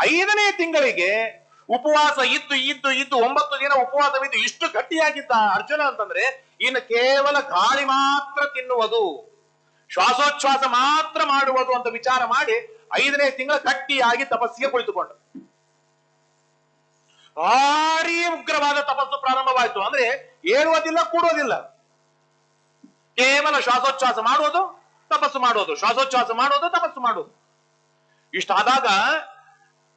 5ನೇ ತಿಂಗಳಿಗೆ ಉಪವಾಸ ಇದ್ದು 9 ದಿನ ಉಪವಾಸವಿದ್ದು ಇಷ್ಟು ಗಟ್ಟಿಯಾಗಿದ್ದ ಅರ್ಜುನ ಅಂತಂದ್ರೆ ಇನ್ನು ಕೇವಲ ಗಾಳಿ ಮಾತ್ರ ತಿನ್ನುವುದು, ಶ್ವಾಸೋಚ್ಛ್ವಾಸ ಮಾತ್ರ ಮಾಡುವುದು ಅಂತ ವಿಚಾರ ಮಾಡಿ 5ನೇ ತಿಂಗಳ ಗಟ್ಟಿಯಾಗಿ ತಪಸ್ಸಿಗೆ ಕುಳಿತುಕೊಂಡ. ಭಾರಿ ಉಗ್ರವಾದ ತಪಸ್ಸು ಪ್ರಾರಂಭವಾಯಿತು. ಅಂದ್ರೆ ಏಳುವುದಿಲ್ಲ, ಕೂಡೋದಿಲ್ಲ, ಕೇವಲ ಶ್ವಾಸೋಚ್ಛ್ವಾಸ ಮಾಡುವುದು, ತಪಸ್ಸು ಮಾಡುವುದು, ಶ್ವಾಸೋಚ್ಛ್ವಾಸ ಮಾಡುವುದು, ತಪಸ್ಸು ಮಾಡುವುದು. ಇಷ್ಟಾದಾಗ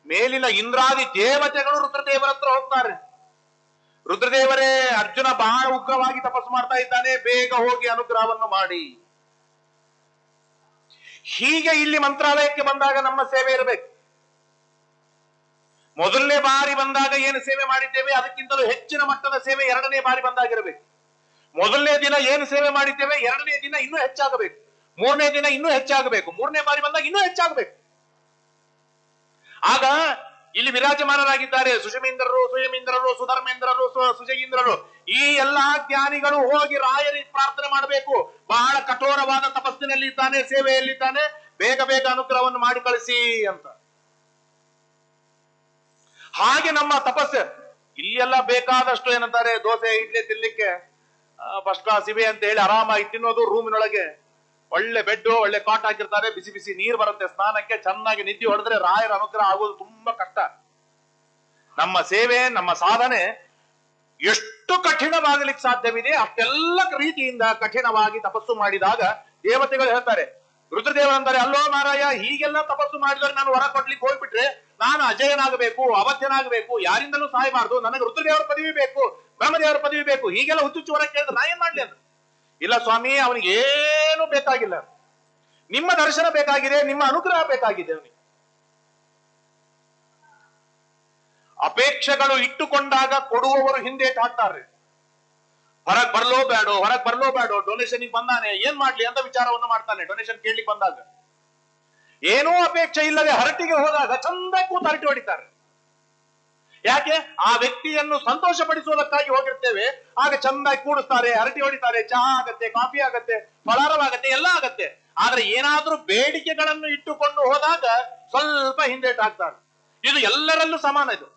ಮೇಲಿನ ಇಂದ್ರಾದಿ ದೇವತೆಗಳು ರುದ್ರದೇವರ ಹತ್ರ ಹೋಗ್ತಾರೆ. ರುದ್ರದೇವರೇ, ಅರ್ಜುನ ಬಹಳ ಉಗ್ರವಾಗಿ ತಪಸ್ಸು ಮಾಡ್ತಾ ಇದ್ದಾನೆ, ಬೇಗ ಹೋಗಿ ಅನುಗ್ರಹವನ್ನು ಮಾಡಿ. ಹೀಗೆ ಇಲ್ಲಿ ಮಂತ್ರಾಲಯಕ್ಕೆ ಬಂದಾಗ ನಮ್ಮ ಸೇವೆ ಇರಬೇಕು. ಮೊದಲನೇ ಬಾರಿ ಬಂದಾಗ ಏನು ಸೇವೆ ಮಾಡಿದ್ದೇವೆ ಅದಕ್ಕಿಂತಲೂ ಹೆಚ್ಚಿನ ಮಟ್ಟದ ಸೇವೆ 2ನೇ ಬಾರಿ ಬಂದಾಗಿರಬೇಕು. ಮೊದಲನೇ ದಿನ ಏನು ಸೇವೆ ಮಾಡಿದ್ದೇವೆ 2ನೇ ದಿನ ಇನ್ನೂ ಹೆಚ್ಚಾಗಬೇಕು, 3ನೇ ದಿನ ಇನ್ನೂ ಹೆಚ್ಚಾಗಬೇಕು, 3ನೇ ಬಾರಿ ಬಂದಾಗ ಇನ್ನೂ ಹೆಚ್ಚಾಗಬೇಕು. ಆಗ ಇಲ್ಲಿ ವಿರಾಜಮಾನರಾಗಿದ್ದಾರೆ ಸುಷಮೀಂದ್ರರು, ಸುಯಮೀಂದ್ರರು, ಸುಧರ್ಮೇಂದ್ರರು, ಸುಜಯೀಂದ್ರರು. ಈ ಎಲ್ಲಾ ಜ್ಞಾನಿಗಳು ಹೋಗಿ ರಾಯರಿಗೆ ಪ್ರಾರ್ಥನೆ ಮಾಡಬೇಕು. ಬಹಳ ಕಠೋರವಾದ ತಪಸ್ಸಿನಲ್ಲಿ ಇದ್ದಾನೆ, ಸೇವೆಯಲ್ಲಿದ್ದಾನೆ, ಬೇಗ ಬೇಗ ಅನುಗ್ರಹವನ್ನು ಮಾಡಿ ಕಳಿಸಿ ಅಂತ. ಹಾಗೆ ನಮ್ಮ ತಪಸ್ಸು ಇಲ್ಲಿ ಎಲ್ಲ ಬೇಕಾದಷ್ಟು ಏನಂತಾರೆ, ದೋಸೆ ಇಡ್ಲಿ ತಿನ್ಲಿಕ್ಕೆ ಫಸ್ಟ್ ಕ್ಲಾಸ್ ಇವೆ ಅಂತ ಹೇಳಿ ಆರಾಮಾಗಿ ತಿನ್ನೋದು. ರೂಮಿನೊಳಗೆ ಒಳ್ಳೆ ಬೆಡ್, ಒಳ್ಳೆ ಕಾಟ್ ಹಾಕಿರ್ತಾರೆ, ಬಿಸಿ ಬಿಸಿ ನೀರು ಬರುತ್ತೆ, ಸ್ನಾನಕ್ಕೆ ಚೆನ್ನಾಗಿ ನಿದ್ದೆ ಹೊಡೆದ್ರೆ ರಾಯರ ಅನುಗ್ರಹ ಆಗೋದು ತುಂಬಾ ಕಷ್ಟ. ನಮ್ಮ ಸೇವೆ, ನಮ್ಮ ಸಾಧನೆ ಎಷ್ಟು ಕಠಿಣವಾಗಲಿಕ್ಕೆ ಸಾಧ್ಯವಿದೆ ಅಷ್ಟೆಲ್ಲ ರೀತಿಯಿಂದ ಕಠಿಣವಾಗಿ ತಪಸ್ಸು ಮಾಡಿದಾಗ ದೇವತೆಗಳು ಹೇಳ್ತಾರೆ, ರುದ್ರದೇವರಂತಾರೆ, ಅಲ್ಲೋ ಮಾರಾಯ, ಹೀಗೆಲ್ಲ ತಪಸ್ಸು ಮಾಡಿದರೆ ನಾನು ಹೊರ ಕೊಡ್ಲಿಕ್ಕೆ ಹೋಗ್ಬಿಟ್ರೆ ನಾನು ಅಜಯನಾಗಬೇಕು, ಅವಧ್ಯನಾಗಬೇಕು, ಯಾರಿಂದಲೂ ಸಾಯಬಾರ್ದು, ನನಗೆ ರುದ್ರದೇವರ ಪದವಿ ಬೇಕು, ಬ್ರಹ್ಮದೇವರ ಪದವಿ ಬೇಕು, ಹೀಗೆಲ್ಲ ಹುಚ್ಚುಚ್ಚು ಹೊರ ಕೇಳಿದ್ರೆ ನಾ ಏನ್ ಮಾಡ್ಲಿ ಅಂತ. ಇಲ್ಲ ಸ್ವಾಮಿ, ಅವನಿಗೆ ಏನು ಬೇಕಾಗಿಲ್ಲ, ನಿಮ್ಮ ದರ್ಶನ ಬೇಕಾಗಿದೆ, ನಿಮ್ಮ ಅನುಗ್ರಹ ಬೇಕಾಗಿದೆ. ಅವನಿಗೆ ಅಪೇಕ್ಷೆಗಳು ಇಟ್ಟುಕೊಂಡಾಗ ಕೊಡುವವರು ಹಿಂದೆ ಹಾಕ್ತಾರೆ. ಹೊರಗ್ ಬರ್ಲೋ ಬೇಡೋ, ಡೊನೇಷನ್ ಬಂದಾನೆ, ಏನ್ ಮಾಡ್ಲಿ ಅಂತ ವಿಚಾರವನ್ನು ಮಾಡ್ತಾನೆ. ಡೊನೇಷನ್ ಕೇಳಲಿಕ್ಕೆ ಬಂದಾಗ ಏನೋ ಅಪೇಕ್ಷೆ ಇಲ್ಲದೆ ಹರಟಿಗೆ ಹೋದಾಗ ಚಂದ ಕೂತು ಹರಟಿ ಹೊಡಿತಾರೆ. ಯಾಕೆ? ಆ ವ್ಯಕ್ತಿಯನ್ನು ಸಂತೋಷ ಪಡಿಸುವುದಕ್ಕಾಗಿ ಹೋಗಿರ್ತೇವೆ, ಆಗ ಚಂದಾಗಿ ಕೂಡಿಸ್ತಾರೆ, ಹರಟಿ ಹೊಡಿತಾರೆ, ಚಹಾ ಆಗತ್ತೆ, ಕಾಫಿ ಆಗತ್ತೆ, ಫಲಾರವಾಗತ್ತೆ, ಎಲ್ಲ ಆಗತ್ತೆ. ಆದ್ರೆ ಏನಾದ್ರೂ ಬೇಡಿಕೆಗಳನ್ನು ಇಟ್ಟುಕೊಂಡು ಹೋದಾಗ ಸ್ವಲ್ಪ ಹಿಂದೇಟಾಗ್ತಾರೆ. ಇದು ಎಲ್ಲರಲ್ಲೂ ಸಮಾನ. ಇದು